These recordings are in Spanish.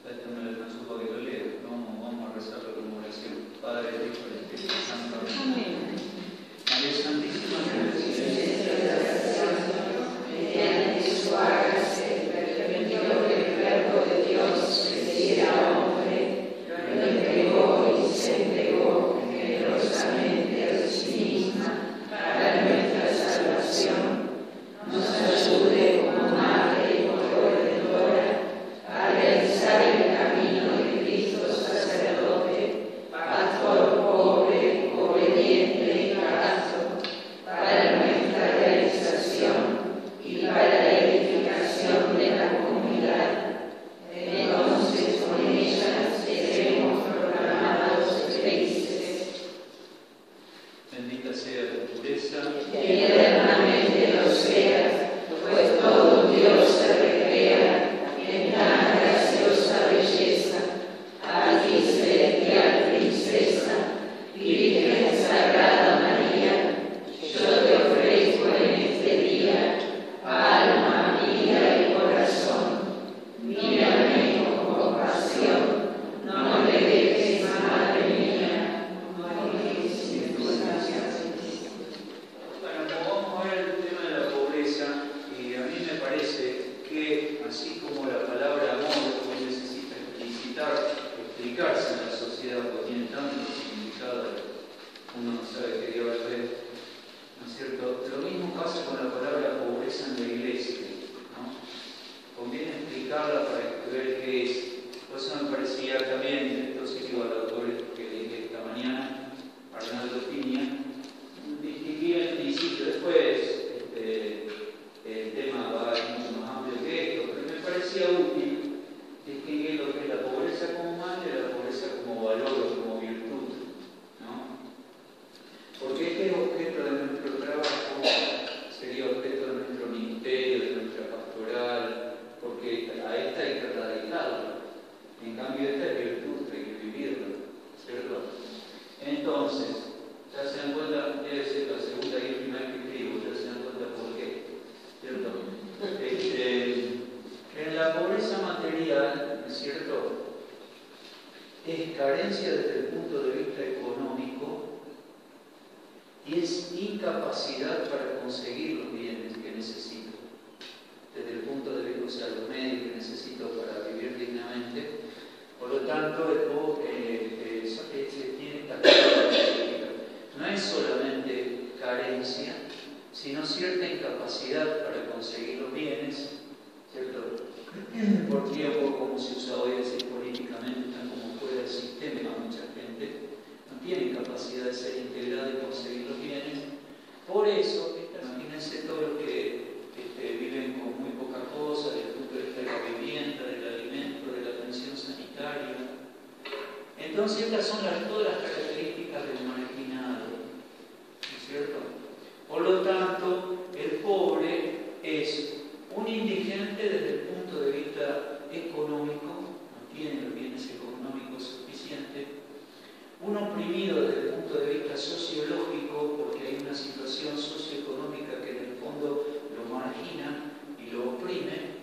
Esto me lo alcanzó para que lo lea. Vamos a rezarlo como oración. Padre, Hijo y Espíritu Santo. Amén. María Santísima, mediante su hágase, permitió que el Verbo de Dios se hiciera hombre, lo entregó y se entregó generosamente a sí misma para nuestra salvación. Nos ayude como Madre y Corredentora a realizar el camino de Cristo sacerdote, pastor pobre, obediente y casto, para nuestra realización y para la edificación de la comunidad. Entonces con ella seremos proclamados felices. bendita sea tu pureza. Y eternamente lo seas, pues todo Dios se recrea en tan graciosa belleza. A ti, celestial princesa, Virgen Sagrada María, yo te ofrezco en este día alma, vida y corazón. Mírame con compasión, no me dejes, Madre mía, no dejes circunstancias. Bueno, como vamos a ver el tema de la pobreza, y a mí me parece que, así como la palabra amor hoy necesita explicarse en la sociedad, porque tiene tantos significados, uno no sabe qué diablos es, ¿no es cierto? Lo mismo pasa con la palabra pobreza en la iglesia, ¿no? Conviene explicarla para ver qué es. Por eso me parecía también, esto siguió al autor que dije esta mañana, Arnaldo Piña, distinguir el principio. Después el tema va a ser mucho más amplio que esto, pero me parecía útil distinguir lo que es la pobreza como mal y la pobreza como valor o como virtud, ¿no? Porque este es objeto de nuestro trabajo, sería objeto de nuestro ministerio, de nuestra pastoral, porque a esta hay que erradicarla. En cambio, esta es virtud, hay que vivirla, ¿cierto? Entonces, ya se dan cuenta, debe ser la segunda y última vez que escribo, ya se dan cuenta por qué, ¿cierto? En la pobreza material, ¿no es cierto?, es carencia desde el punto de vista económico y es incapacidad para conseguir los bienes que necesito. Desde el punto de vista, o sea, los medios que necesito para vivir dignamente. Por lo tanto, tiene esta característica. No es solamente carencia, sino cierta incapacidad para conseguir los bienes, ¿cierto? Por tiempo, como se usa hoy decir políticamente, tan como fuera del sistema, mucha gente no tiene capacidad de ser integrada y conseguir los bienes. Por eso, imagínense todos los que viven con muy poca cosa, desde el punto de vista de la vivienda, del alimento, de la atención sanitaria. Entonces, estas son todas las características del marginado, ¿no es cierto? Por lo tanto, el pobre es un indigente desde el punto de vista económico, no tiene los bienes económicos suficientes, un oprimido desde el punto de vista sociológico, porque hay una situación socioeconómica que en el fondo lo margina y lo oprime,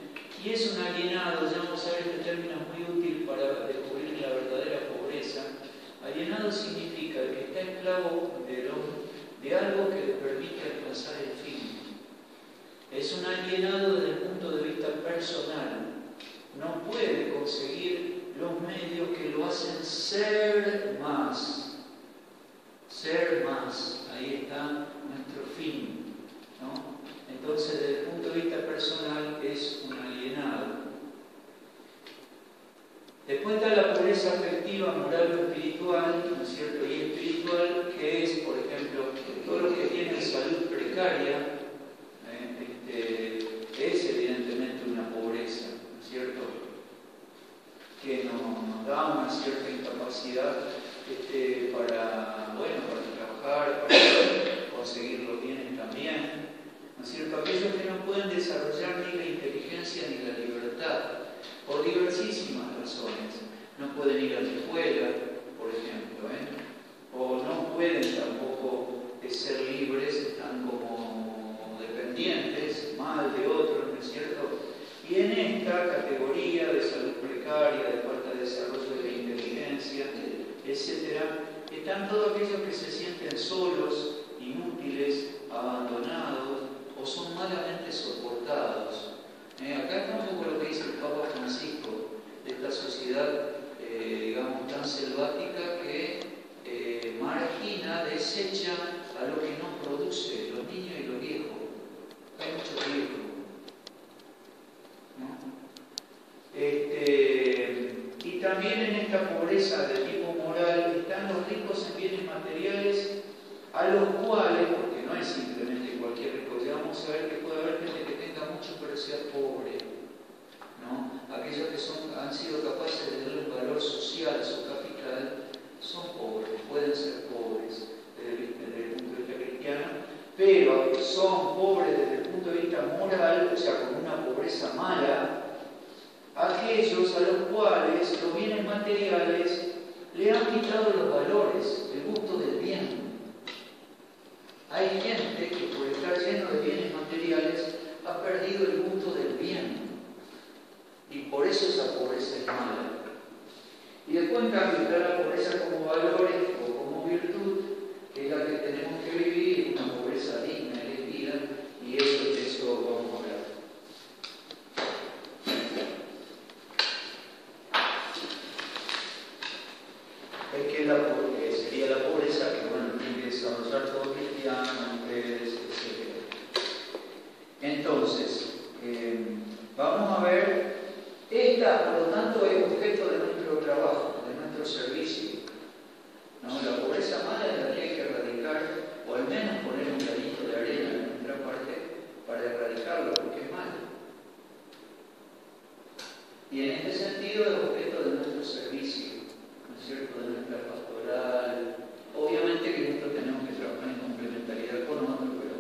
y es un alienado. Ya vamos a ver, este término es muy útil para descubrir la verdadera pobreza. Alienado significa que está esclavo de algo que le permite alcanzar el fin. Es un alienado desde el punto de vista personal. No puede conseguir los medios que lo hacen ser más. Ser más. Ahí está nuestro fin, ¿no? Entonces, desde el punto de vista personal, es un alienado. Después está la pobreza afectiva, moral o espiritual, ¿no es cierto? Y espiritual, que es, por ejemplo, todos los que tienen salud precaria, es evidentemente una pobreza, ¿no es cierto?, que nos da una cierta incapacidad para trabajar, para conseguir los bienes también, ¿no es cierto? Aquellos que no pueden desarrollar ni la inteligencia ni la libertad, por diversísimas razones. No pueden ir a la escuela, por ejemplo, o no pueden tampoco ser libres, están como dependientes mal de otros, ¿no es cierto? Y en esta categoría de salud precaria, de falta de desarrollo de la inteligencia, etc., están todos aquellos que se sienten solos, inútiles, abandonados o son malamente soportados. Acá está un poco lo que dice el Papa Francisco de esta sociedad, digamos, tan selvática que margina, desecha a lo que no produce, los niños y los viejos. Hay muchos viejos, ¿no? Y también en esta pobreza de tipo moral están los ricos en bienes materiales, a los cuales, porque no es simplemente cualquier rico, ya vamos a ver que puede haber gente que tenga mucho pero sea pobre, ¿no? Aquellos que han sido capaces de darle un valor social a su capital son pobres, pueden ser pobres desde el punto de vista cristiano, pero son pobres desde el punto de vista moral, o sea, con una pobreza mala, aquellos a los cuales los bienes materiales le han quitado los valores, el gusto del bien. Hay gente que por estar lleno de bienes materiales ha perdido el gusto del bien y por eso esa pobreza es mala. Y después en cambio está la pobreza como valores o como virtud, que es la que tenemos que vivir, una pobreza digna, elegida, y eso vamos a hablar. Es que sería la pobreza que, bueno, tiene que desarrollar todo cristiano, mujeres, etc. Entonces, vamos a ver, esta, por lo tanto, es objeto de nuestro trabajo, de nuestro servicio, ¿no? La pobreza mala es la que hay que erradicar, o al menos poner un granito de arena en nuestra parte para erradicarlo, porque es malo. Y en este sentido es objeto de nuestro servicio, ¿no es cierto?, de nuestra pastoral. Obviamente que esto tenemos que trabajar en complementariedad con otro, pero...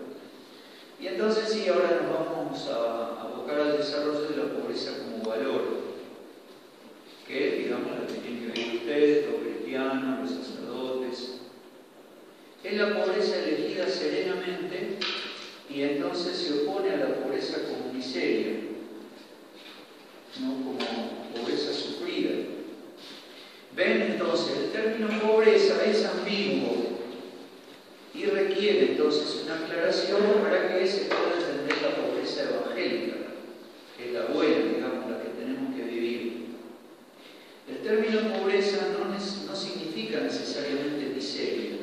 Y entonces sí, ahora nos vamos a abocar al desarrollo de la pobreza como valor, que es, digamos, la que tienen que vivir ustedes, los cristianos, los sacerdotes. Es la pobreza elegida serenamente y entonces se opone a la pobreza como miseria, no como pobreza sufrida. Ven entonces, el término pobreza es ambiguo y requiere entonces una aclaración para que se pueda entender la pobreza evangélica, que es la buena, digamos, la que tenemos que vivir. El término pobreza no significa necesariamente miseria,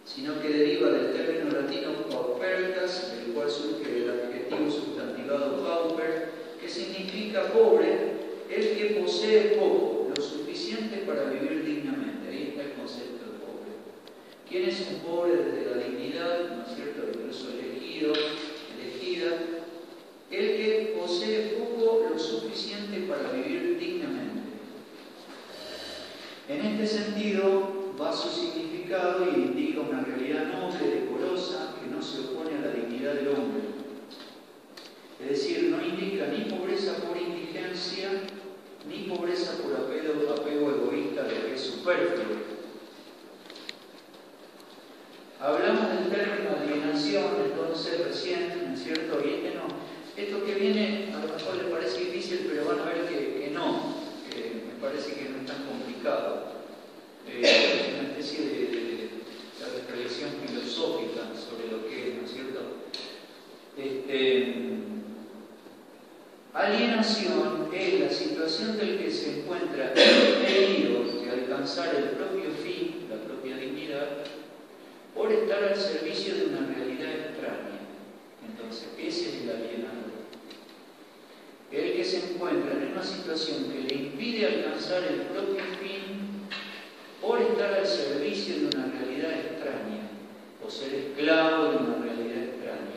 sino que deriva del término latino paupertas, del cual surge el adjetivo sustantivado pauper, que significa pobre, el que posee poco, lo suficiente para vivir dignamente. Ahí está el concepto de pobre. ¿Quién es un pobre desde la dignidad? ¿No es cierto? Incluso elegido, elegida. El que posee poco, lo suficiente para vivir dignamente. En este sentido, va su significado y indica una realidad noble, decorosa, que no se opone a la dignidad del hombre. Es decir, no indica ni pobreza por indigencia, ni pobreza por apego egoísta de que es superfluo. Hablamos del término alienación, entonces recién, ¿no es cierto? Y esto que viene a lo mejor le parece difícil, pero van a ver que no, que me parece que no es tan complicado. Es una especie de reflexión filosófica sobre lo que es, ¿no es cierto? Alienación es la situación del que se encuentra impedido de alcanzar el propio fin, la propia dignidad, por estar al servicio de una realidad extraña. Entonces, ese es el alienador. El que se encuentra en una situación que le impide alcanzar el propio fin por estar al servicio de una realidad extraña, o ser esclavo de una realidad extraña,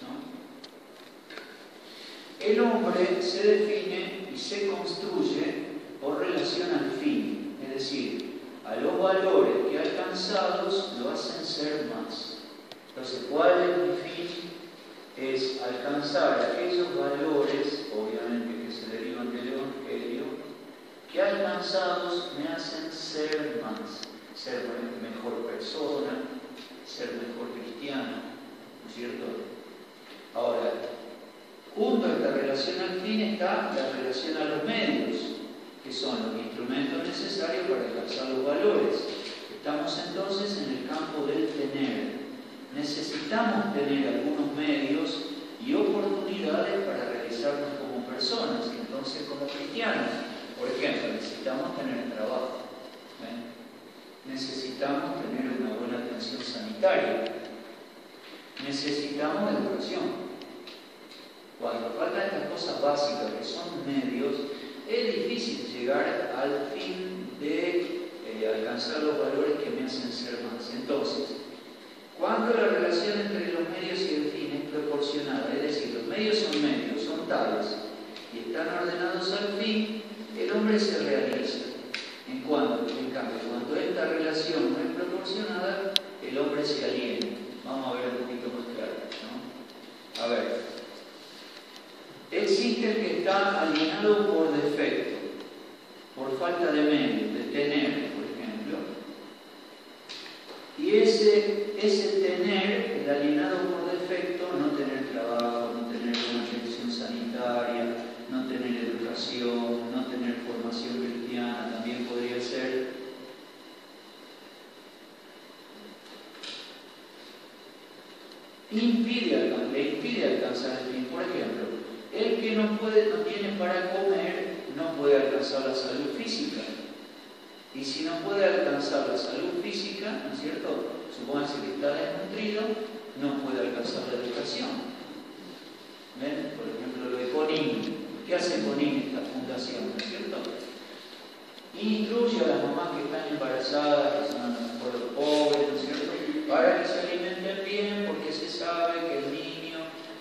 ¿no? El hombre se define y se construye por relación al fin, es decir, a los valores que alcanzados lo hacen ser más. Entonces, ¿cuál es mi fin? Es alcanzar aquellos valores, obviamente que se derivan del Evangelio, que alcanzados me hacen ser más, ser mejor persona, ser mejor cristiano, ¿no es cierto? Ahora, Junto a esta relación al fin está la relación a los medios, que son los instrumentos necesarios para alcanzar los valores. Estamos entonces en el campo del tener. Necesitamos tener algunos medios y oportunidades para realizarnos como personas, y entonces como cristianos. Por ejemplo, necesitamos tener trabajo, necesitamos tener una buena atención sanitaria, necesitamos educación. Cuando faltan estas cosas básicas que son medios, es difícil llegar al fin de alcanzar los valores que me hacen ser más. Entonces, cuando la relación entre los medios y el fin es proporcionada, es decir, los medios, son tales y están ordenados al fin, el hombre se realiza. En cambio, cuando esta relación no es proporcionada, el hombre se aliena. Vamos a ver un poquito más claro, ¿no? A ver. Existe el que está alienado por defecto, por falta de medios, de tener, por ejemplo. Y ese tener, el alienado por defecto, no tener trabajo, no tener una atención sanitaria, no tener educación, no tener formación cristiana, también podría ser. Le impide alcanzar el fin. Por ejemplo, el que no tiene para comer, no puede alcanzar la salud física. Y si no puede alcanzar la salud física, ¿no es cierto? Supóngase que está desnutrido, no puede alcanzar la educación. ¿Ven? Por ejemplo, lo de CONIN. ¿Qué hace CONIN, esta fundación? ¿No es cierto? Instruye a las mamás que están embarazadas, que son a lo mejor los pobres, ¿no es cierto? Para que se alimenten bien, porque se sabe que el niño,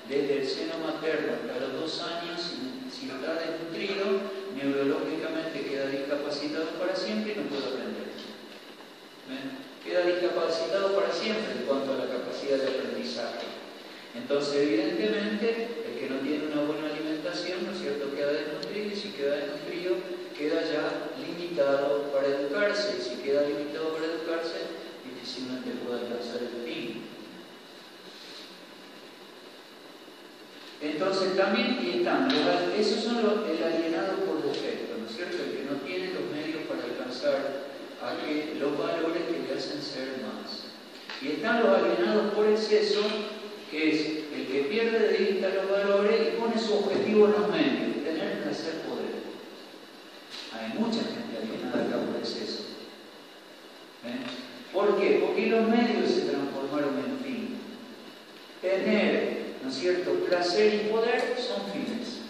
desde el seno materno hasta los 2 años, si está desnutrido, neurológicamente queda discapacitado para siempre y no puede aprender. ¿Ven? Queda discapacitado para siempre en cuanto a la capacidad de aprendizaje. Entonces, evidentemente, el que no tiene una buena alimentación, ¿no es cierto?, queda desnutrido, y si queda desnutrido, queda ya limitado para educarse, y si queda limitado para educarse, difícilmente puede alcanzar el fin. Entonces también están, esos son el alienado por defecto, ¿no es cierto? El que no tiene los medios para alcanzar los valores que le hacen ser más. Y están los alienados por exceso, que es el que pierde de vista los valores y pone su objetivo en los medios, tener, placer, poder. Hay mucha gente alienada acá por exceso. ¿Por qué? Porque los medios se transformaron en fin. Tener, ¿no es cierto?, placer y poder son fines.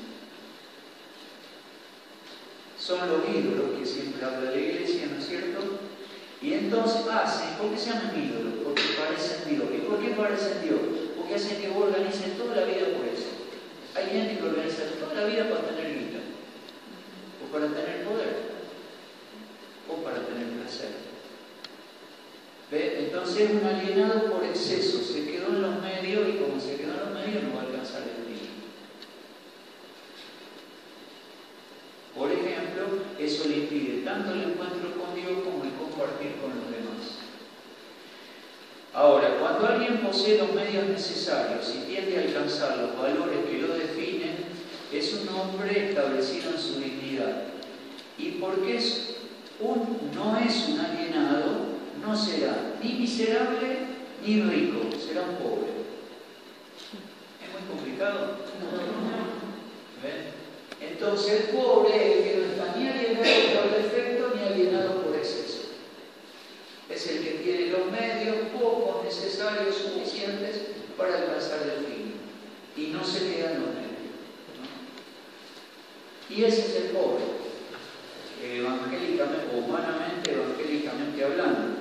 Son los ídolos que siempre habla la Iglesia, ¿no es cierto? Y entonces ¿por qué se llaman ídolos? Porque parecen Dios. ¿Y por qué parecen Dios? Porque hacen que vos organices toda la vida por eso. Hay gente que organiza toda la vida para tener guita, o para tener poder, o para tener placer. ¿Ve? Entonces es un alienado por exceso, se quedó en los medios y como se quedó en los medios no va a alcanzar el fin. Por ejemplo, eso le impide tanto el encuentro con Dios como el compartir con los demás. Ahora, cuando alguien posee los medios necesarios y tiende a alcanzar los valores que lo definen, es un hombre establecido en su dignidad. Y porque no es un alienado, no será ni miserable ni rico, será un pobre. ¿Es muy complicado? ¿Ven? Entonces el pobre es el que no está ni alienado por defecto ni alienado por exceso. Es el que tiene los medios pocos necesarios, suficientes para alcanzar el fin. Y no se queda en los medios, ¿no? Y ese es el pobre, evangélicamente, o humanamente, evangélicamente hablando.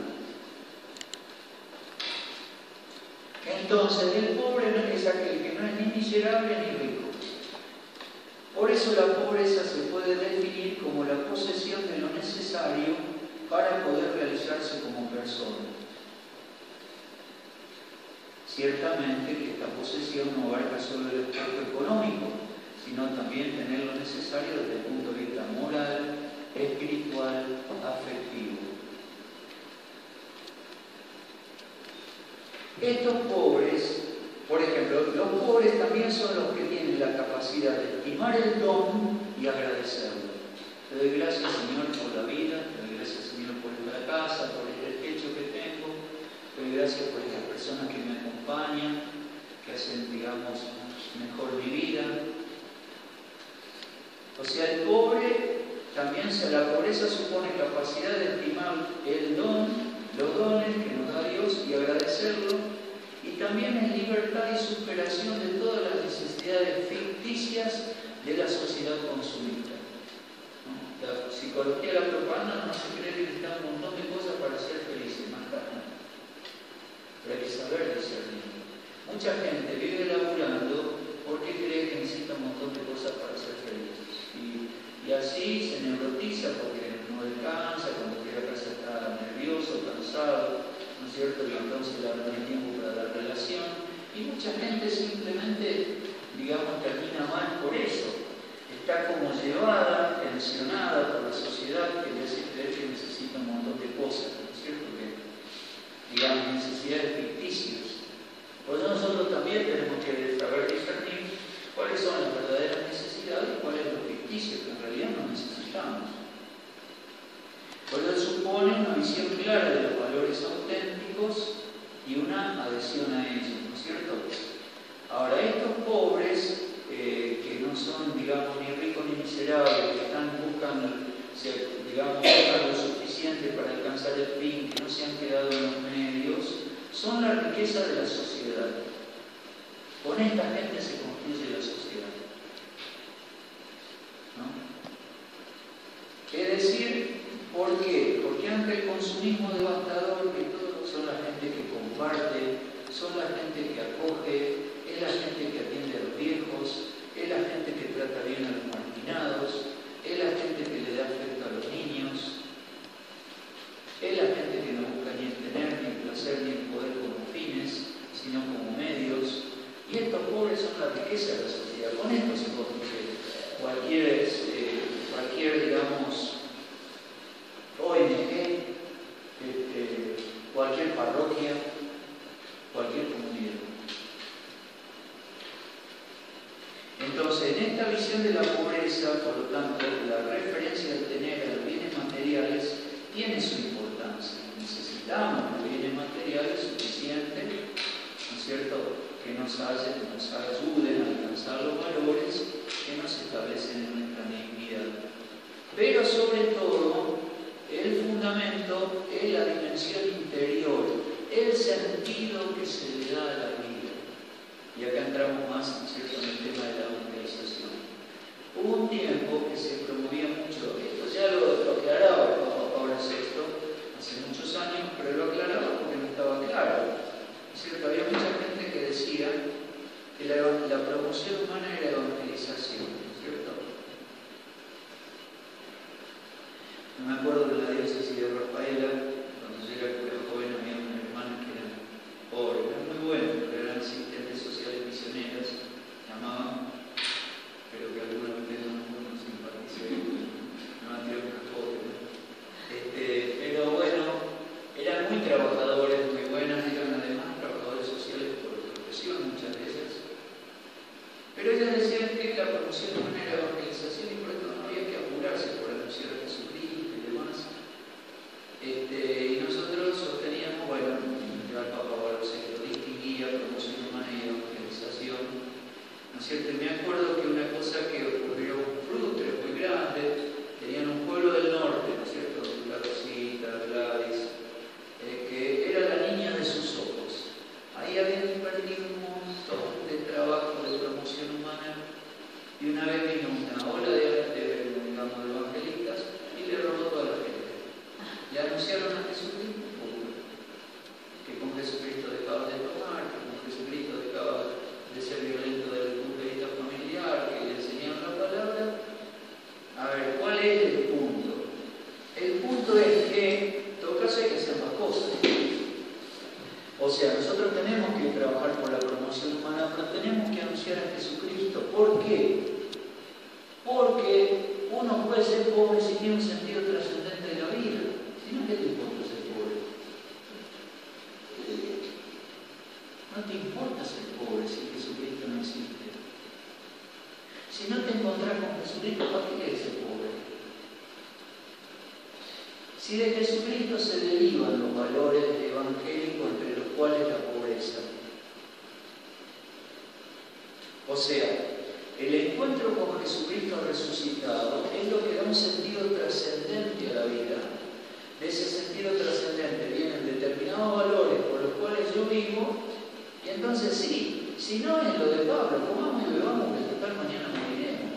Entonces, el pobre es aquel que no es ni miserable ni rico. Por eso la pobreza se puede definir como la posesión de lo necesario para poder realizarse como persona. Ciertamente que esta posesión no abarca solo el aspecto económico, sino también tener lo necesario desde el punto de vista moral, espiritual, afectivo. Estos pobres, por ejemplo, los pobres también son los que tienen la capacidad de estimar el don y agradecerlo. Te doy gracias, Señor, por la vida, te doy gracias, Señor, por esta casa, por el techo que tengo, te doy gracias por estas personas que me acompañan, que hacen, digamos, mejor mi vida. O sea, el pobre también, la pobreza supone capacidad de estimar el don, los dones que nos da Dios y agradecerlo, y también es libertad y superación de todas las necesidades ficticias de la sociedad consumista. ¿No? La psicología de la propaganda no se cree que necesita un montón de cosas para ser felices, más nada. Pero hay que saber discernir. Mucha gente vive laburando porque cree que necesita un montón de cosas para ser feliz. Y así se neurotiza porque no descansa, cuando llega a casa está nervioso, cansado, ¿no es cierto? Y entonces no hay tiempo para la relación. Y mucha gente simplemente, digamos, termina mal por eso. Está como llevada, tensionada por la sociedad que le hace creer que necesita un montón de cosas, ¿no es cierto? Que, digamos, necesidades ficticias. Por eso nosotros también tenemos que saber discernir cuáles son las verdaderas necesidades y cuáles los ficticios que en realidad no necesitamos. Por eso supone una visión clara de los valores auténticos y una adhesión a ellos, ¿no es cierto? Ahora, estos pobres, que no son, digamos, ni ricos ni miserables, que están buscando, digamos, lo suficiente para alcanzar el fin, que no se han quedado en los medios, son la riqueza de la sociedad. Con esta gente se construye la sociedad, ¿no? Es decir, ¿por qué? Porque ante el consumismo devastador, que todos son la gente que comparte, son la gente que acoge, es la gente que atiende a los viejos, es la gente que trata bien a los marginados, es la gente que le da afecto a los niños, es la gente que no busca ni el tener, ni el placer, ni el poder como fines, sino como medios. Y estos pobres son la riqueza de la sociedad. Con esto se construye cualquier, digamos, ONG, cualquier parroquia, cualquier comunidad. Entonces, en esta visión de la pobreza, por lo tanto, la referencia al tener a los bienes materiales tiene su importancia. Necesitamos los bienes materiales suficientes, ¿no es cierto?, que nos ayuden a alcanzar los valores que nos establecen en nuestra dignidad. Pero sobre todo, el fundamento es la dimensión interior, el sentido que se le da a la vida. Y acá entramos más, ¿no es cierto?, en el tema de la evangelización. Hubo un tiempo que se promovía mucho, esto ya lo aclaraba el Papa Pablo VI hace muchos años, pero lo aclaraba porque no estaba claro. ¿No es cierto? Había mucha gente que decía que la promoción humana era evangelización, ¿no es cierto? Me acuerdo de la diócesis de Rafaela, cuando yo era cura joven, había una hermana que era pobre, era muy buena, pero eran asistentes sociales misioneras, llamaban, pero que algunos de ustedes no simpaticé, no atió una pobre, ¿no? Pero bueno, eran muy trabajadores, muy buenas, eran además trabajadores sociales por profesión muchas veces. Pero ellos decían que la promoción humana era evangelización y por eso no había que apurarse por anunciar a Jesucristo y demás. Y nosotros sosteníamos, bueno, el Papa Pablo VI distinguía promoción humana y evangelización, ¿no es cierto? Y me acuerdo que una cosa que ocurrió, un frustre muy grande, tenían un pueblo del norte, ¿no es cierto?, la Rosita, Gladys, que era la niña de sus ojos. Ahí habían invertido un montón de trabajo de promoción humana y una vez vino una ola de evangelistas y le robó toda la gente. Le anunciaron a Jesucristo, que con Jesucristo dejaba de tomar, que con Jesucristo dejaba de ser violento desde el punto de vista familiar, que le enseñaron la palabra. A ver, ¿cuál es el punto? El punto es que en todo caso hay que hacer más cosas. O sea, nosotros tenemos que trabajar por la promoción humana, pero tenemos que anunciar a Jesucristo. ¿Por qué? Porque uno puede ser pobre si tiene un sentido trascendente de la vida. Si no, ¿qué te importa ser pobre? No te importa ser pobre si Jesucristo no existe. Jesucristo, ¿para qué quiere ser pobre? Si de Jesucristo se derivan los valores evangélicos entre los cuales la pobreza. O sea, el encuentro con Jesucristo resucitado es lo que da un sentido trascendente a la vida. De ese sentido trascendente vienen determinados valores por los cuales yo vivo, y entonces sí, si no es lo de Pablo, comamos y bebamos que total mañana moriremos.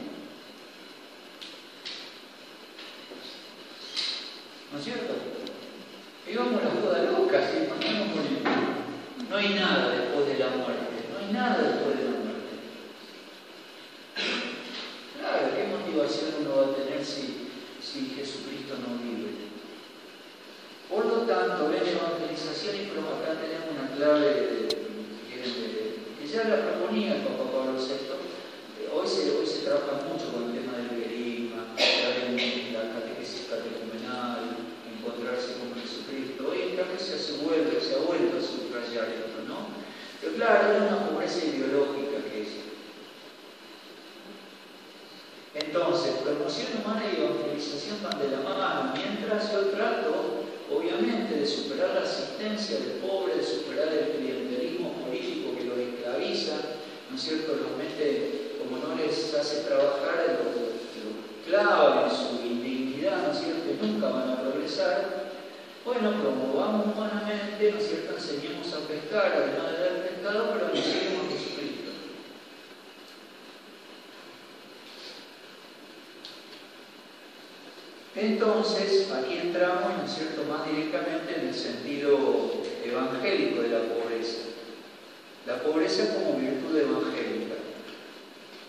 ¿No es cierto? Vivamos la joda loca, si mañana morimos. No hay nada después de la muerte, no hay nada después de la muerte. Claro, ¿qué motivación uno va a tener si Jesucristo no vive? Por lo tanto, ven evangelización y acá tenemos una clave que ya la proponía el Papa Pablo VI. Hoy se trabaja mucho con el tema del querigma, la catequesis catecumenal, encontrarse con Jesucristo. Hoy en cambio se ha vuelto a subrayar esto, ¿no? Pero claro, es una pobreza ideológica que es. Entonces, promoción humana y evangelización van de la mano, mientras yo trato, obviamente, de superar la asistencia del pobre, de superar el clientelismo político que los esclaviza, ¿no es cierto?, los mete, como no les hace trabajar, los clava en su indignidad, ¿no es cierto?, que nunca van a progresar. Bueno, promovamos humanamente, ¿no es cierto?, enseñemos a pescar, además de dar pescado, pero anunciemos a Jesucristo. Entonces, aquí entramos, ¿no es cierto?, más directamente en el sentido evangélico de la pobreza. La pobreza como virtud evangélica.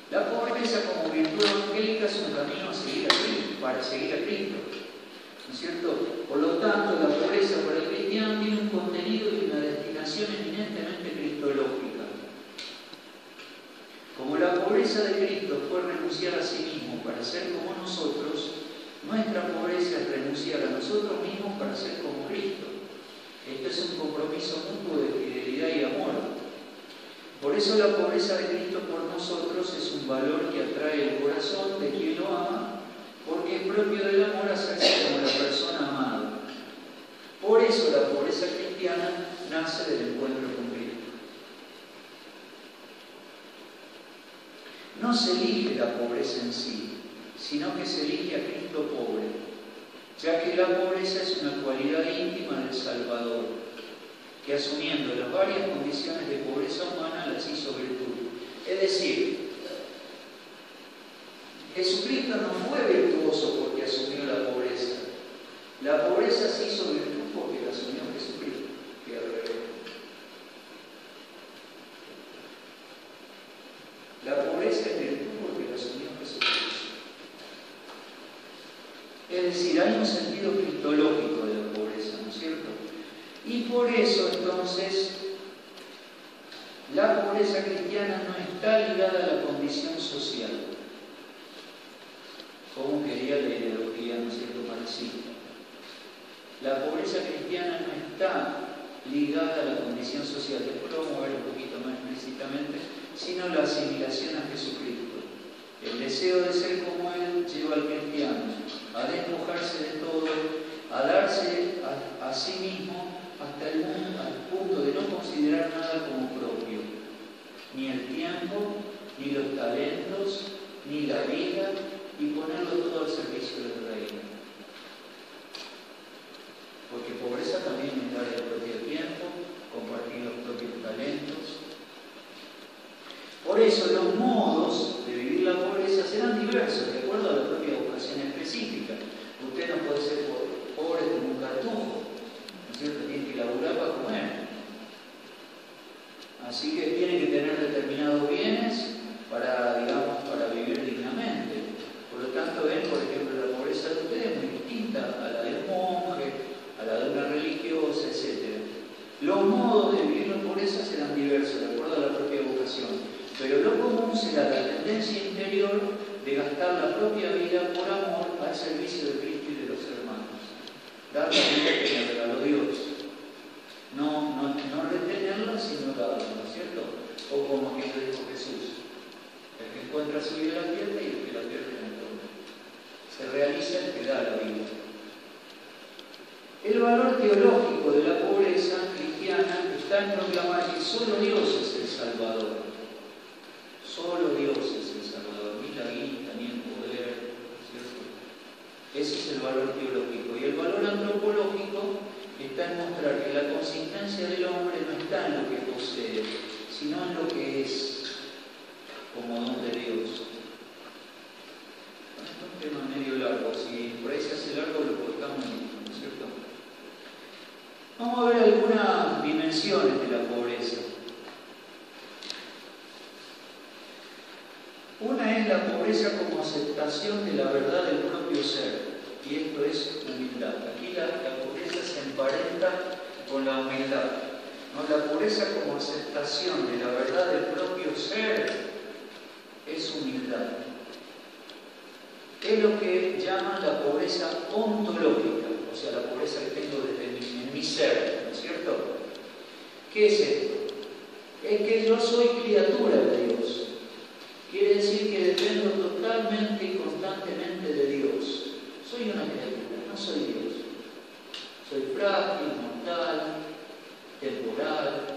La pobreza como virtud evangélica es un camino a seguir a Cristo, para seguir a Cristo, ¿no es cierto? Por lo tanto, la pobreza para el cristiano tiene un contenido y una destinación eminentemente cristológica. Como la pobreza de Cristo fue renunciar a sí mismo para ser como nosotros, nuestra pobreza es renunciar a nosotros mismos para ser como Cristo. Esto es un compromiso mutuo de fidelidad y amor. Por eso la pobreza de Cristo por nosotros es un valor que atrae el corazón de quien lo ama, porque es propio del amor hacerse como la persona amada. Por eso la pobreza cristiana nace del encuentro con Cristo. No se elige la pobreza en sí, sino que se elige a Cristo pobre, ya que la pobreza es una cualidad íntima del Salvador, que asumiendo las varias condiciones de pobreza humana las hizo virtud. Es decir, Jesucristo no fue virtuoso porque asumió la pobreza. La pobreza se hizo virtud porque la asumió Jesucristo. La pobreza es virtud porque la asumió Jesucristo. Es decir, hay un sentido cristológico de la pobreza, ¿no es cierto? Y por eso, entonces, la pobreza cristiana no está ligada a la condición social, como quería la ideología, ¿no es cierto?, marxista. La pobreza cristiana no está ligada a la condición social, después lo vamos a ver un poquito más explícitamente, sino la asimilación a Jesucristo. El deseo de ser como Él lleva al cristiano a despojarse de todo, a darse a sí mismo hasta al punto de no considerar nada como propio, ni el tiempo, ni los talentos, ni la vida, y ponerlo todo al servicio del reino. Porque pobreza también es dar el propio tiempo, compartir los propios talentos. Por eso los modos de vivir la pobreza serán diversos, de acuerdo a la propia vocación específica. Usted no puede ser pobre como un cartujo, ¿no es cierto? Tiene que laburar para comer. Así que tiene que tener determinados bienes para vivir dignamente. Por lo tanto, ven, por ejemplo, la pobreza de ustedes es muy distinta a la de un monje, a la de una religiosa, etc. Los modos de vivir la pobreza serán diversos, de acuerdo a la propia vocación. Pero lo común será la tendencia interior de gastar la propia vida por amor al servicio de Cristo y de los hermanos. Dar la vida que me regaló Dios. No retenerla, sino darla, ¿no es cierto? O como aquí lo dijo Jesús. El que encuentra su vida la pierde y el que la pierde la encuentra. realiza el que da la vida. El valor teológico de la pobreza cristiana está en proclamar que solo Dios es el Salvador. Solo Dios es el Salvador, ni la guita, ni el poder, ¿cierto? Ese es el valor teológico. Y el valor antropológico está en mostrar que la consistencia del hombre no está en lo que posee, sino en lo que es, como don de Dios. Esto es un tema medio largo, si por ahí se hace largo lo cortamos, ¿no es cierto? Vamos a ver algunas dimensiones de la pobreza. Una es la pobreza como aceptación de la verdad del propio ser, y esto es humildad. Aquí la pobreza se emparenta con la humildad, ¿no? La pobreza como aceptación de la verdad del propio ser es humildad. Es lo que llaman la pobreza ontológica, o sea, la pobreza que tengo en mi ser, ¿no es cierto? ¿Qué es esto? Es que yo soy criatura de Dios. Quiere decir que dependo totalmente y constantemente de Dios. Soy una criatura, no soy Dios. Soy frágil, mortal, temporal.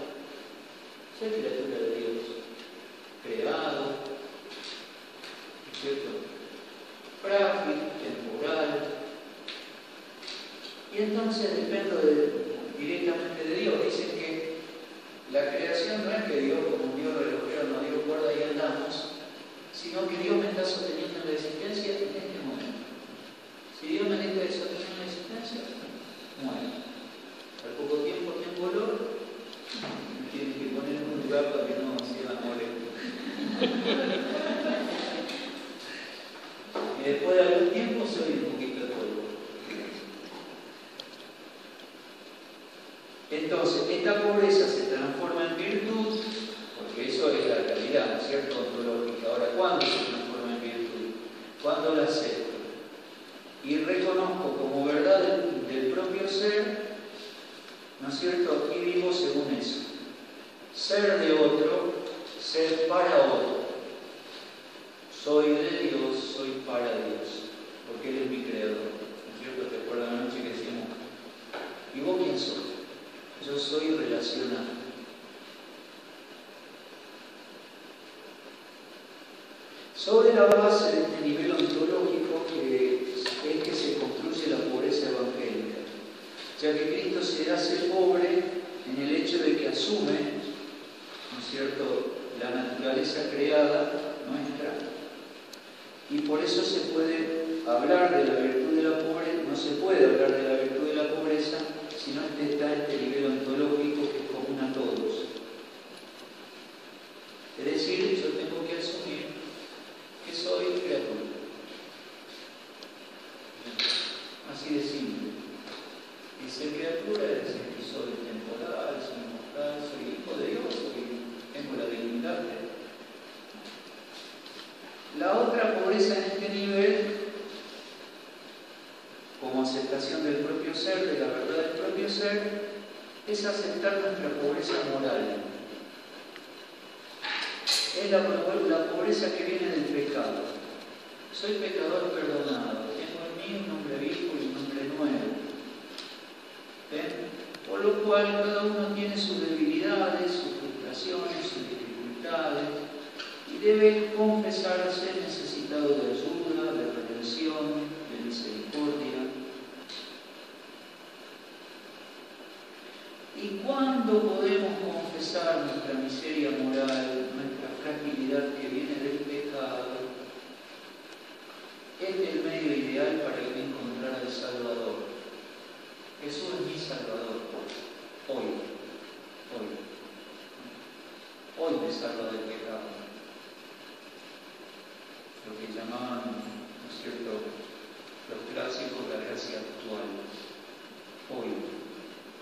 Soy criatura de Dios. Creado, ¿no es cierto? Frágil, temporal. Y entonces dependo directamente de Dios. Dicen que la creación no es que Dios, como un Dios relojero, nos dio cuerda y andamos, sino que Dios me está sosteniendo en la existencia en este momento. Si Dios me deja de sostener en la existencia, muero. Al poco tiempo tengo olor, me tienen que poner en un lugar para que no se enamore. Y después de algún tiempo soy un poquito de polvo. Entonces, esta pobreza se transforma en virtud, porque eso es la realidad, ¿no es cierto? Ontológica. Ahora, ¿cuándo se transforma en virtud? Cuando la acepto y reconozco como verdad del propio ser, ¿no es cierto? Y vivo según eso. Ser de otro, ser para otro. Soy de Dios, soy para Dios, porque Él es mi creador. ¿No es cierto? ¿Te acuerdas la noche que decimos? ¿Y vos quién sos? Yo soy relacionado. Sobre la base de este nivel ontológico es que se construye la pobreza evangélica, ya que Cristo se hace pobre en el hecho de que asume, ¿no es cierto?, la naturaleza creada nuestra, y por eso se puede hablar de la virtud de la pobreza, no se puede hablar de la virtud de la pobreza si no está este nivel ontológico que es común a todos. Es decir, yo tengo que asumir que soy criatura. Así de simple. Y ser criatura es decir que soy temporal, soy mortal, soy hijo de Dios, tengo la dignidad de Dios. La otra pobreza en este nivel, como aceptación del propio ser, de la verdad del propio ser, es aceptar nuestra pobreza moral. Es la pobreza que viene del pecado. Soy pecador perdonado, tengo en mí un hombre viejo y un hombre nuevo. ¿Ven? Por lo cual cada uno tiene sus debilidades, sus frustraciones, sus dificultades, y debe confesarse necesitado de ayuda, de redención, de misericordia. ¿Y cuándo podemos confesar nuestra miseria moral, nuestra fragilidad que viene del pecado? Este es el medio ideal para encontrar al Salvador. Jesús es mi Salvador. Hoy me salva del pecado. Lo que llamaban, ¿no es cierto?, los clásicos, la gracia actual. Hoy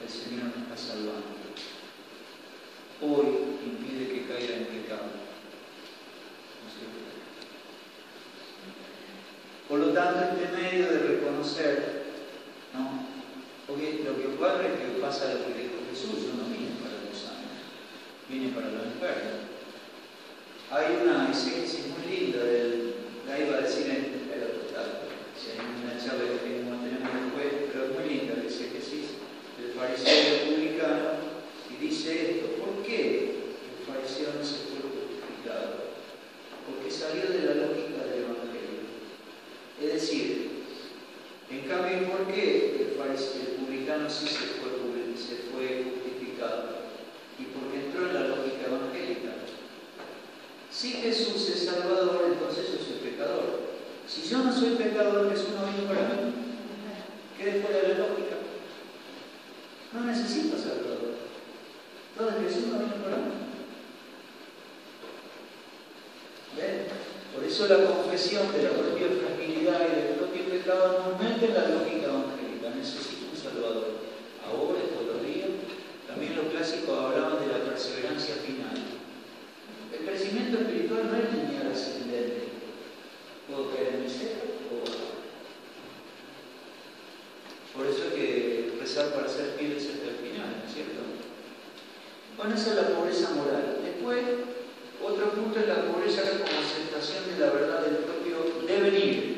el Señor me está salvando. Hoy impide que caiga en pecado. ¿No es cierto? Por lo tanto, este medio de reconocer, ¿no? Porque lo que ocurre es que pasa lo que dijo Jesús: yo no vine para los sanos, vine para los enfermos. Hay una exégesis muy linda ahí va a decir el apóstol, si hay cristiano sí se fue justificado y porque entró en la lógica evangélica. Si Jesús es Salvador, entonces yo soy pecador. Si yo no soy pecador, Jesús no vino para mí. Quede fuera de la lógica. No necesito Salvador. Entonces Jesús no vino para mí. ¿Ven? Por eso la confesión de la propia fragilidad y del propio pecado nos mete en la lógica evangélica. Necesito un Salvador. Ahora, todos los días. También los clásicos hablaban de la perseverancia final. El crecimiento espiritual no es lineal ascendente. Puedo caer en el cielo o bajar. Por eso hay que rezar para ser fieles hasta el final, ¿no es cierto? Bueno, esa es la pobreza moral. Después, otro punto es la pobreza como aceptación de la verdad del propio devenir.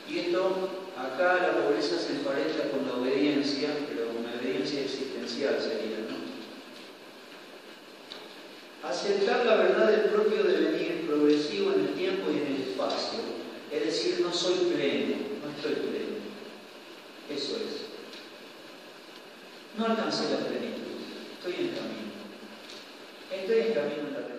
Y esto, acá la pobreza se emparenta con la obediencia, pero una obediencia existencial sería, ¿no? Aceptar la verdad del propio devenir progresivo en el tiempo y en el espacio. Es decir, no soy pleno, no estoy pleno. Eso es. No alcancé la plenitud. Estoy en camino. Estoy en camino en la